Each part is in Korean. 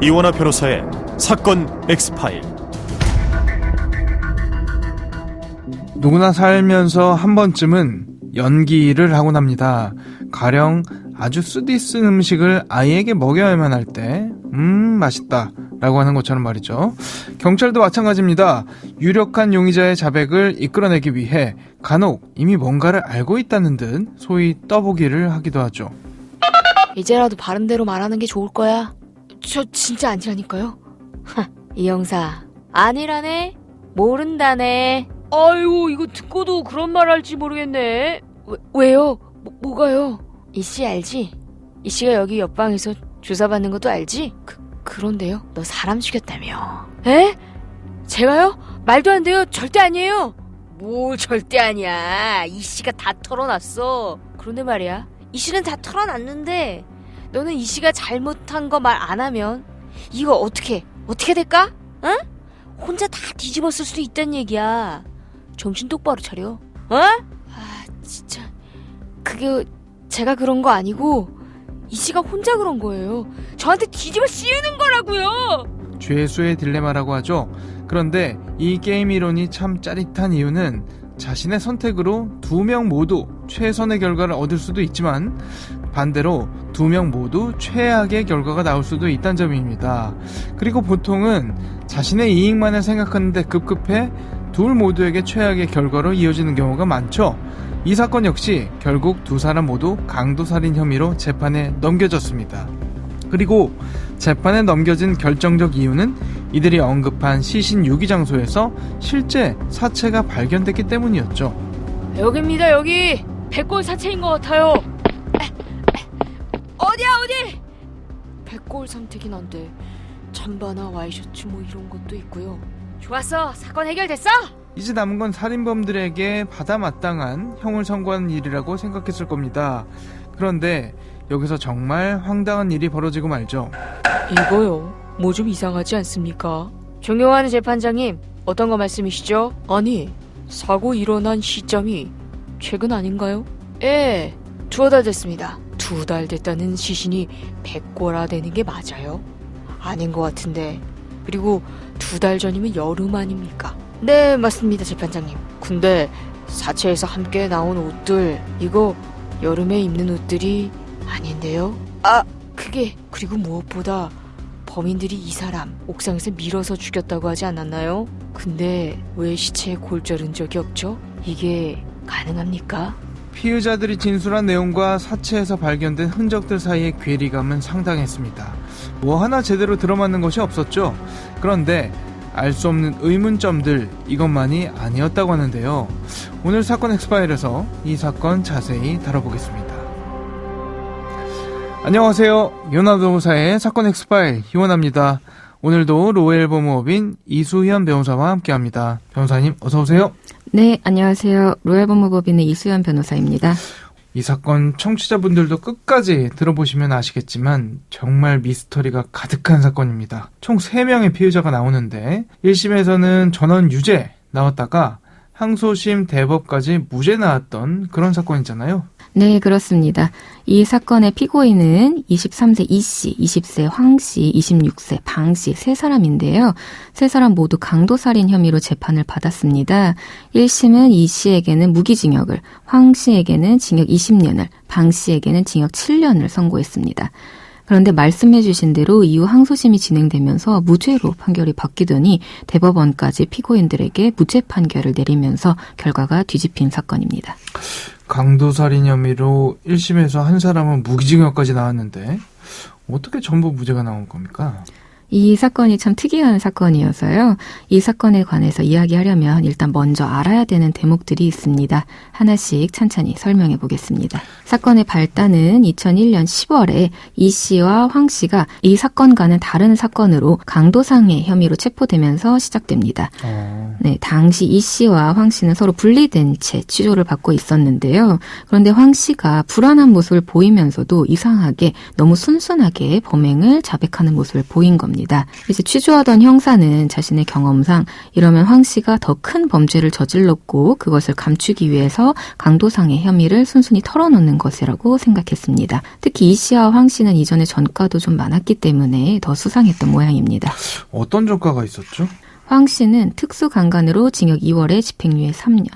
이원하 변호사의 사건 X파일. 누구나 살면서 한 번쯤은 연기를 하곤 합니다. 가령 아주 쓰디쓴 음식을 아이에게 먹여야만 할 때 맛있다 라고 하는 것처럼 말이죠. 경찰도 마찬가지입니다. 유력한 용의자의 자백을 이끌어내기 위해 간혹 이미 뭔가를 알고 있다는 듯 소위 떠보기를 하기도 하죠. 이제라도 바른 대로 말하는 게 좋을 거야. 저 진짜 아니라니까요. 이 형사 아니라네? 모른다네. 아이고 이거 듣고도 그런 말 할지 모르겠네. 왜요? 뭐가요? 이씨 알지? 이씨가 여기 옆방에서 조사받는 것도 알지? 그런데요? 너 사람 죽였다며. 에? 제가요? 말도 안 돼요. 절대 아니에요. 뭐 절대 아니야. 이씨가 다 털어놨어. 그런데 말이야, 이씨는 다 털어놨는데 너는 이씨가 잘못한 거 말 안 하면 이거 어떻게 될까? 응? 혼자 다 뒤집었을 수도 있단 얘기야. 정신 똑바로 차려. 어? 아 진짜 그게 제가 그런 거 아니고 이씨가 혼자 그런 거예요. 저한테 뒤집어 씌우는 거라고요. 죄수의 딜레마라고 하죠. 그런데 이 게임 이론이 참 짜릿한 이유는 자신의 선택으로 두 명 모두 최선의 결과를 얻을 수도 있지만 반대로 두 명 모두 최악의 결과가 나올 수도 있다는 점입니다. 그리고 보통은 자신의 이익만을 생각하는데 급급해 둘 모두에게 최악의 결과로 이어지는 경우가 많죠. 이 사건 역시 결국 두 사람 모두 강도살인 혐의로 재판에 넘겨졌습니다. 그리고 재판에 넘겨진 결정적 이유는 이들이 언급한 시신 유기 장소에서 실제 사체가 발견됐기 때문이었죠. 여기입니다. 여기 백골 사체인 것 같아요. 어디? 백골 상태긴 한데 잠바나 와이셔츠 뭐 이런 것도 있고요. 좋았어. 사건 해결됐어? 이제 남은 건 살인범들에게 받아마땅한 형을 선고하는 일이라고 생각했을 겁니다. 그런데 여기서 정말 황당한 일이 벌어지고 말죠. 이거요. 뭐 좀 이상하지 않습니까? 존경하는 재판장님, 어떤 거 말씀이시죠? 아니, 사고 일어난 시점이 최근 아닌가요? 예, 2달 됐습니다. 2달 됐다는 시신이 백골화되는 게 맞아요? 아닌 것 같은데. 그리고 2달 전이면 여름 아닙니까? 네, 맞습니다, 재판장님. 근데 사체에서 함께 나온 옷들, 이거 여름에 입는 옷들이 아닌데요? 그리고 무엇보다 범인들이 이 사람 옥상에서 밀어서 죽였다고 하지 않았나요? 근데 왜 시체에 골절 흔적이 없죠? 이게 가능합니까? 피의자들이 진술한 내용과 사체에서 발견된 흔적들 사이의 괴리감은 상당했습니다. 뭐 하나 제대로 들어맞는 것이 없었죠. 그런데 알 수 없는 의문점들, 이것만이 아니었다고 하는데요. 오늘 사건 엑스파일에서 이 사건 자세히 다뤄보겠습니다. 안녕하세요. 이원하 변호사의 사건 엑스파일 이원하입니다. 오늘도 로엘법무법인 이수현 변호사와 함께합니다. 변호사님 어서 오세요. 네, 안녕하세요. 로엘법무법인의 이수현 변호사입니다. 이 사건 청취자분들도 끝까지 들어보시면 아시겠지만 정말 미스터리가 가득한 사건입니다. 총 3명의 피의자가 나오는데 1심에서는 전원 유죄 나왔다가 항소심 대법까지 무죄 나왔던 그런 사건이잖아요. 네, 그렇습니다. 이 사건의 피고인은 23세 이씨, 20세 황씨, 26세 방씨 3사람인데요. 3사람 모두 강도살인 혐의로 재판을 받았습니다. 1심은 이씨에게는 무기징역을, 황씨에게는 징역 20년을, 방씨에게는 징역 7년을 선고했습니다. 그런데 말씀해 주신 대로 이후 항소심이 진행되면서 무죄로 판결이 바뀌더니 대법원까지 피고인들에게 무죄 판결을 내리면서 결과가 뒤집힌 사건입니다. 강도살인 혐의로 1심에서 한 사람은 무기징역까지 나왔는데 어떻게 전부 무죄가 나온 겁니까? 이 사건이 참 특이한 사건이어서요. 이 사건에 관해서 이야기하려면 일단 먼저 알아야 되는 대목들이 있습니다. 하나씩 찬찬히 설명해 보겠습니다. 사건의 발단은 2001년 10월에 이 씨와 황 씨가 이 사건과는 다른 사건으로 강도상해 혐의로 체포되면서 시작됩니다. 네, 당시 이 씨와 황 씨는 서로 분리된 채 취조를 받고 있었는데요. 그런데 황 씨가 불안한 모습을 보이면서도 이상하게 너무 순순하게 범행을 자백하는 모습을 보인 겁니다. 겁니다. 이제 취조하던 형사는 자신의 경험상 이러면 황 씨가 더 큰 범죄를 저질렀고 그것을 감추기 위해서 강도상의 혐의를 순순히 털어놓는 것이라고 생각했습니다. 특히 이 씨와 황 씨는 이전에 전과도 좀 많았기 때문에 더 수상했던 모양입니다. 어떤 전과가 있었죠? 황 씨는 특수강간으로 징역 2월에 집행유예 3년,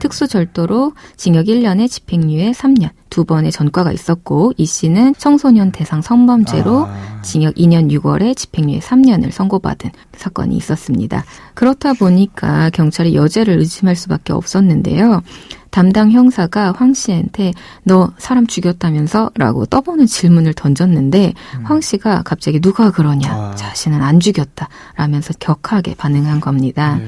특수절도로 징역 1년에 집행유예 3년, 2번의 전과가 있었고 이 씨는 청소년 대상 성범죄로 징역 2년 6월에 집행유예 3년을 선고받은 사건이 있었습니다. 그렇다 보니까 경찰이 여죄를 의심할 수밖에 없었는데요. 담당 형사가 황 씨한테 너 사람 죽였다면서? 라고 떠보는 질문을 던졌는데 황 씨가 갑자기 누가 그러냐, 자신은 안 죽였다 라면서 격하게 반응한 겁니다.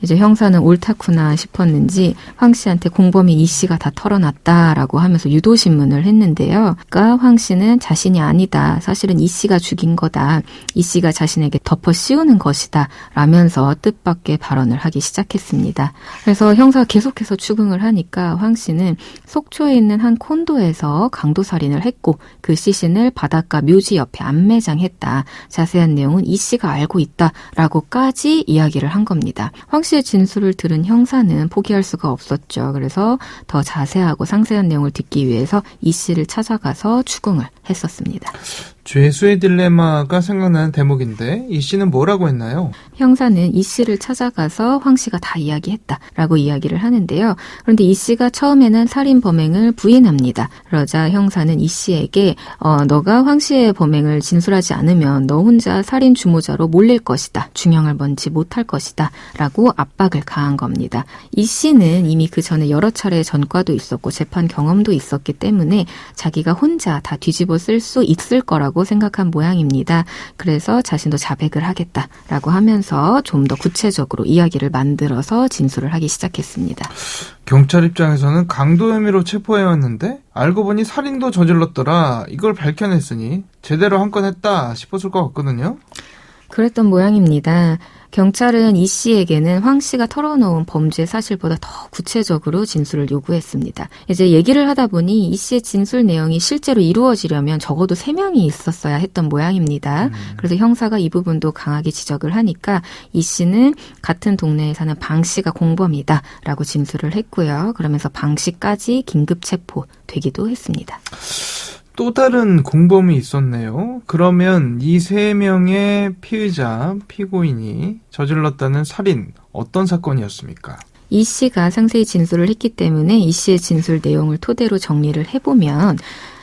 이제 형사는 옳다구나 싶었는지 황 씨한테 공범이 이 씨가 다 털어놨다라고 하면서 유도신문을 했는데요. 그러니까 황 씨는 자신이 아니다. 사실은 이 씨가 죽인 거다. 이 씨가 자신에게 덮어 씌우는 것이다. 라면서 뜻밖의 발언을 하기 시작했습니다. 그래서 형사가 계속해서 추궁을 하니까 황 씨는 속초에 있는 한 콘도에서 강도살인을 했고 그 시신을 바닷가 묘지 옆에 안매장했다. 자세한 내용은 이 씨가 알고 있다라고까지 이야기를 한 겁니다. 황 씨의 진술을 들은 형사는 포기할 수가 없었죠. 그래서 더 자세하고 상세한 내용을 듣기 위해서 이 씨를 찾아가서 추궁을 했었습니다. 죄수의 딜레마가 생각나는 대목인데 이 씨는 뭐라고 했나요? 형사는 이 씨를 찾아가서 황 씨가 다 이야기했다라고 이야기를 하는데요. 그런데 이 씨가 처음에는 살인 범행을 부인합니다. 그러자 형사는 이 씨에게 너가 황 씨의 범행을 진술하지 않으면 너 혼자 살인 주모자로 몰릴 것이다. 중형을 먼지 못할 것이다. 라고 압박을 가한 겁니다. 이 씨는 이미 그 전에 여러 차례 전과도 있었고 재판 경험도 있었기 때문에 자기가 혼자 다 뒤집어 쓸 수 있을 거라고 생각한 모양입니다. 그래서 자신도 자백을 하겠다라고 하면서 좀 더 구체적으로 이야기를 만들어서 진술을 하기 시작했습니다. 경찰 입장에서는 강도 혐의로 체포해왔는데 알고 보니 살인도 저질렀더라. 이걸 밝혀냈으니 제대로 한 건 했다 싶었을 것 같거든요. 그랬던 모양입니다. 경찰은 이 씨에게는 황 씨가 털어놓은 범죄 사실보다 더 구체적으로 진술을 요구했습니다. 이제 얘기를 하다 보니 이 씨의 진술 내용이 실제로 이루어지려면 적어도 3명이 있었어야 했던 모양입니다. 그래서 형사가 이 부분도 강하게 지적을 하니까 이 씨는 같은 동네에 사는 방 씨가 공범이다라고 진술을 했고요. 그러면서 방 씨까지 긴급 체포되기도 했습니다. 또 다른 공범이 있었네요. 그러면 이 3명의 피의자, 피고인이 저질렀다는 살인, 어떤 사건이었습니까? 이 씨가 상세히 진술을 했기 때문에 이 씨의 진술 내용을 토대로 정리를 해보면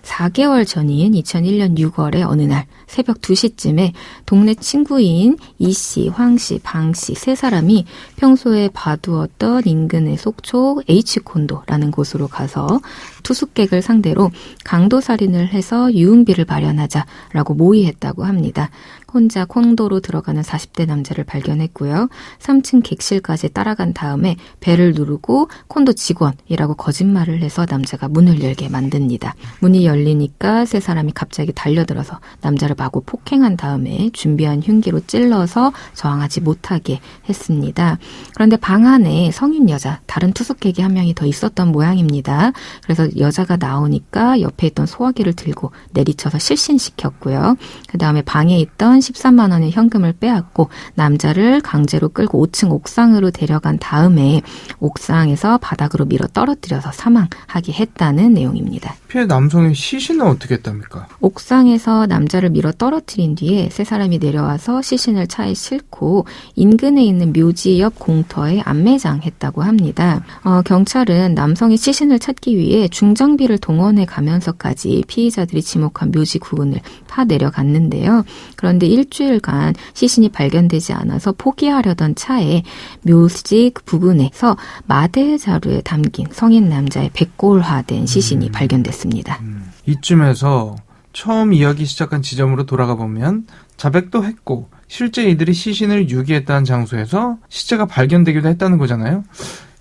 4개월 전인 2001년 6월에 어느 날 새벽 2시쯤에 동네 친구인 이 씨, 황 씨, 방 씨 3사람이 평소에 봐두었던 인근의 속초 H콘도라는 곳으로 가서 투숙객을 상대로 강도살인을 해서 유흥비를 마련하자라고 모의했다고 합니다. 혼자 콘도로 들어가는 40대 남자를 발견했고요. 3층 객실까지 따라간 다음에 벨을 누르고 콘도 직원이라고 거짓말을 해서 남자가 문을 열게 만듭니다. 문이 열리니까 3사람이 갑자기 달려들어서 남자를 마구 폭행한 다음에 준비한 흉기로 찔러서 저항하지 못하게 했습니다. 그런데 방 안에 성인 여자, 다른 투숙객이 한 명이 더 있었던 모양입니다. 그래서 여자가 나오니까 옆에 있던 소화기를 들고 내리쳐서 실신시켰고요. 그 다음에 방에 있던 13만 원의 현금을 빼앗고 남자를 강제로 끌고 5층 옥상으로 데려간 다음에 옥상에서 바닥으로 밀어 떨어뜨려서 사망하게 했다는 내용입니다. 피해 남성의 시신은 어떻게 했답니까? 옥상에서 남자를 밀어 떨어뜨린 뒤에 3사람이 내려와서 시신을 차에 싣고 인근에 있는 묘지 옆 공터에 안매장했다고 합니다. 경찰은 남성의 시신을 찾기 위해 중장비를 동원해 가면서까지 피의자들이 지목한 묘지 부근을 파내려갔는데요. 그런데 일주일간 시신이 발견되지 않아서 포기하려던 차에 묘지 부근에서 마대 자루에 담긴 성인 남자의 백골화된 시신이 발견됐습니다. 이쯤에서 처음 이야기 시작한 지점으로 돌아가 보면 자백도 했고 실제 이들이 시신을 유기했다는 장소에서 시체가 발견되기도 했다는 거잖아요.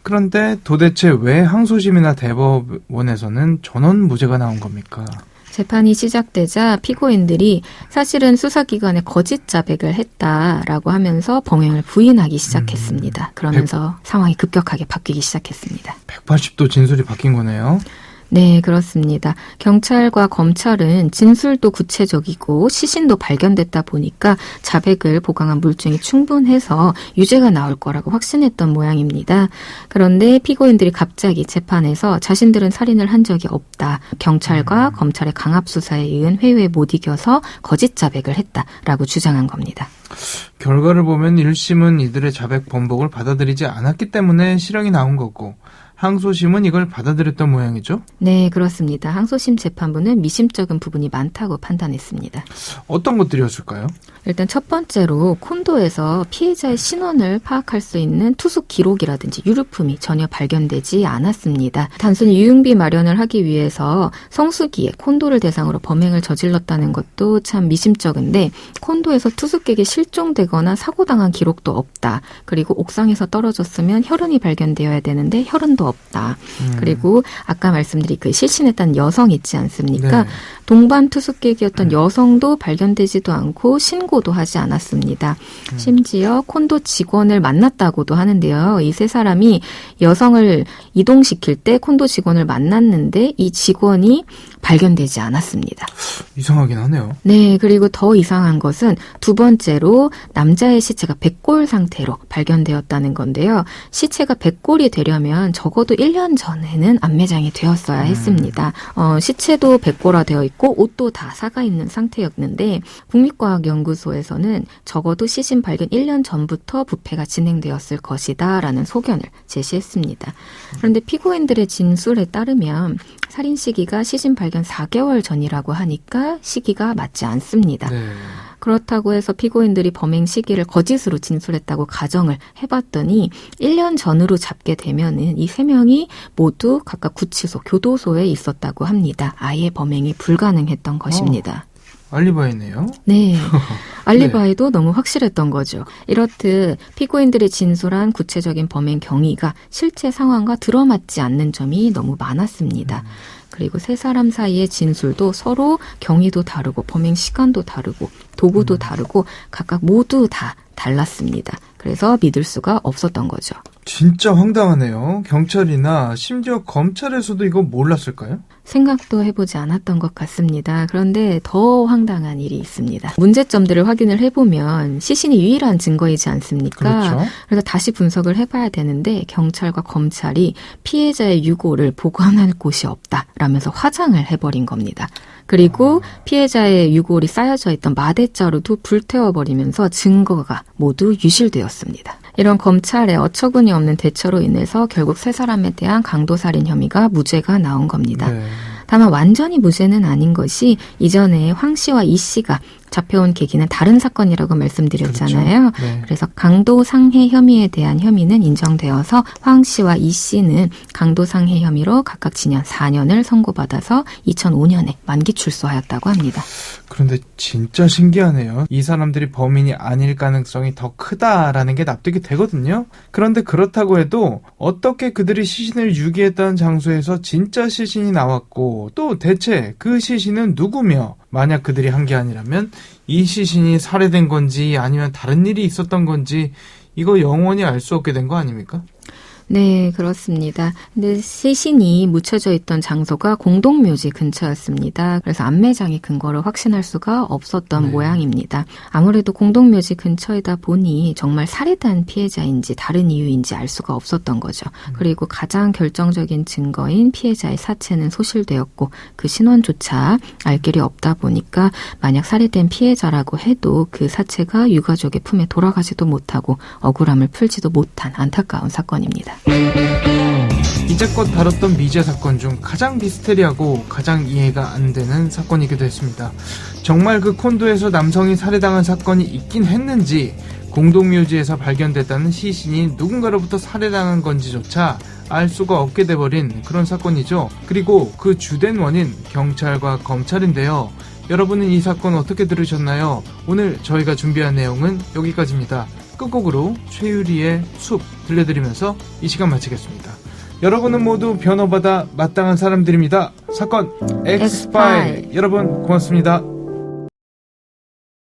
그런데 도대체 왜 항소심이나 대법원에서는 전원 무죄가 나온 겁니까? 재판이 시작되자 피고인들이 사실은 수사기관에 거짓 자백을 했다라고 하면서 범행을 부인하기 시작했습니다. 그러면서 상황이 급격하게 바뀌기 시작했습니다. 180도 진술이 바뀐 거네요. 네, 그렇습니다. 경찰과 검찰은 진술도 구체적이고 시신도 발견됐다 보니까 자백을 보강한 물증이 충분해서 유죄가 나올 거라고 확신했던 모양입니다. 그런데 피고인들이 갑자기 재판에서 자신들은 살인을 한 적이 없다. 경찰과 검찰의 강압 수사에 의한 회유에 못 이겨서 거짓 자백을 했다라고 주장한 겁니다. 결과를 보면 1심은 이들의 자백 번복을 받아들이지 않았기 때문에 실형이 나온 거고 항소심은 이걸 받아들였던 모양이죠? 네, 그렇습니다. 항소심 재판부는 미심쩍은 부분이 많다고 판단했습니다. 어떤 것들이었을까요? 일단 첫 번째로 콘도에서 피해자의 신원을 파악할 수 있는 투숙 기록이라든지 유류품이 전혀 발견되지 않았습니다. 단순히 유흥비 마련을 하기 위해서 성수기에 콘도를 대상으로 범행을 저질렀다는 것도 참 미심쩍은데 콘도에서 투숙객이 실종되거나 사고당한 기록도 없다. 그리고 옥상에서 떨어졌으면 혈흔이 발견되어야 되는데 혈흔도 없다. 그리고 아까 말씀드린 그 실신했던 여성 있지 않습니까? 네. 동반 투숙객이었던 여성도 발견되지도 않고 신고도 하지 않았습니다. 심지어 콘도 직원을 만났다고도 하는데요. 이 세 사람이 여성을 이동시킬 때 콘도 직원을 만났는데 이 직원이 발견되지 않았습니다. 이상하긴 하네요. 네, 그리고 더 이상한 것은 두 번째로 남자의 시체가 백골 상태로 발견되었다는 건데요. 시체가 백골이 되려면 적어도 1년 전에는 안매장이 되었어야 했습니다. 시체도 백골화되어 있고 옷도 다 사가 있는 상태였는데 국립과학연구소에서는 적어도 시신 발견 1년 전부터 부패가 진행되었을 것이다 라는 소견을 제시했습니다. 그런데 피고인들의 진술에 따르면 살인 시기가 시신 발견 4개월 전이라고 하니까 시기가 맞지 않습니다. 네. 그렇다고 해서 피고인들이 범행 시기를 거짓으로 진술했다고 가정을 해봤더니 1년 전으로 잡게 되면은 이 세 명이 모두 각각 구치소, 교도소에 있었다고 합니다. 아예 범행이 불가능했던 것입니다. 알리바이네요. 네. 알리바이도 너무 확실했던 거죠. 이렇듯 피고인들이 진술한 구체적인 범행 경위가 실제 상황과 들어맞지 않는 점이 너무 많았습니다. 그리고 세 사람 사이의 진술도 서로 경위도 다르고 범행 시간도 다르고 도구도 다르고 각각 모두 다 달랐습니다. 그래서 믿을 수가 없었던 거죠. 진짜 황당하네요. 경찰이나 심지어 검찰에서도 이거 몰랐을까요? 생각도 해보지 않았던 것 같습니다. 그런데 더 황당한 일이 있습니다. 문제점들을 확인을 해보면 시신이 유일한 증거이지 않습니까? 그렇죠. 그래서 다시 분석을 해봐야 되는데 경찰과 검찰이 피해자의 유골을 보관할 곳이 없다라면서 화장을 해버린 겁니다. 그리고 피해자의 유골이 쌓여져 있던 마대자루도 불태워버리면서 증거가 모두 유실되었습니다. 이런 검찰의 어처구니 없는 대처로 인해서 결국 세 사람에 대한 강도살인 혐의가 무죄가 나온 겁니다. 네. 다만 완전히 무죄는 아닌 것이 이전에 황 씨와 이 씨가 잡혀온 계기는 다른 사건이라고 말씀드렸잖아요. 그렇죠. 네. 그래서 강도상해 혐의에 대한 혐의는 인정되어서 황 씨와 이 씨는 강도상해 혐의로 각각 징역 4년을 선고받아서 2005년에 만기 출소하였다고 합니다. 그런데 진짜 신기하네요. 이 사람들이 범인이 아닐 가능성이 더 크다라는 게 납득이 되거든요. 그런데 그렇다고 해도 어떻게 그들이 시신을 유기했던 장소에서 진짜 시신이 나왔고 또 대체 그 시신은 누구며 만약 그들이 한 게 아니라면 이 시신이 살해된 건지 아니면 다른 일이 있었던 건지 이거 영원히 알 수 없게 된 거 아닙니까? 네, 그렇습니다. 근데 시신이 묻혀져 있던 장소가 공동묘지 근처였습니다. 그래서 안매장의 근거를 확신할 수가 없었던 네. 모양입니다. 아무래도 공동묘지 근처이다 보니 정말 살해한 피해자인지 다른 이유인지 알 수가 없었던 거죠. 그리고 가장 결정적인 증거인 피해자의 사체는 소실되었고 그 신원조차 알 길이 없다 보니까 만약 살해된 피해자라고 해도 그 사체가 유가족의 품에 돌아가지도 못하고 억울함을 풀지도 못한 안타까운 사건입니다. 이제껏 다뤘던 미제 사건 중 가장 미스테리하고 가장 이해가 안 되는 사건이기도 했습니다. 정말 그 콘도에서 남성이 살해당한 사건이 있긴 했는지 공동묘지에서 발견됐다는 시신이 누군가로부터 살해당한 건지조차 알 수가 없게 돼버린 그런 사건이죠. 그리고 그 주된 원인 경찰과 검찰인데요. 여러분은 이 사건 어떻게 들으셨나요? 오늘 저희가 준비한 내용은 여기까지입니다. 끝곡으로 최유리의 숲 들려드리면서 이 시간 마치겠습니다. 여러분은 모두 변호받아 마땅한 사람들입니다. 사건 X파일. 여러분 고맙습니다.